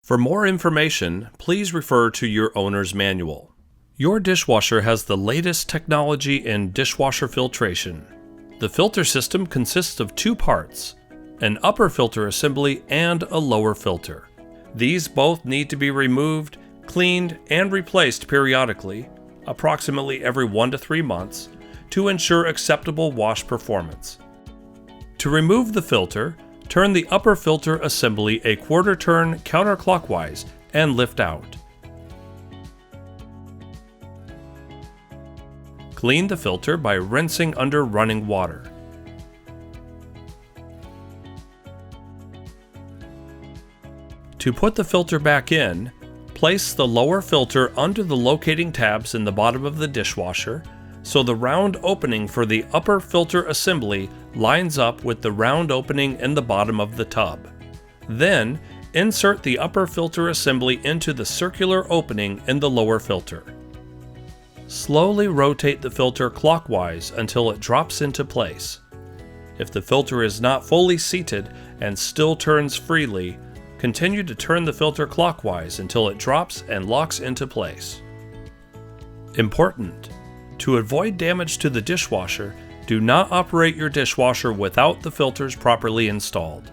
For more information, please refer to your owner's manual. Your dishwasher has the latest technology in dishwasher filtration. The filter system consists of two parts, an upper filter assembly and a lower filter. These both need to be removed, cleaned, and replaced periodically, approximately every 1 to 3 months, to ensure acceptable wash performance. To remove the filter, turn the upper filter assembly a quarter turn counterclockwise and lift out. Clean the filter by rinsing under running water. To put the filter back in, place the lower filter under the locating tabs in the bottom of the dishwasher so the round opening for the upper filter assembly lines up with the round opening in the bottom of the tub. Then, insert the upper filter assembly into the circular opening in the lower filter. Slowly rotate the filter clockwise until it drops into place. If the filter is not fully seated and still turns freely, continue to turn the filter clockwise until it drops and locks into place. Important: to avoid damage to the dishwasher, do not operate your dishwasher without the filters properly installed.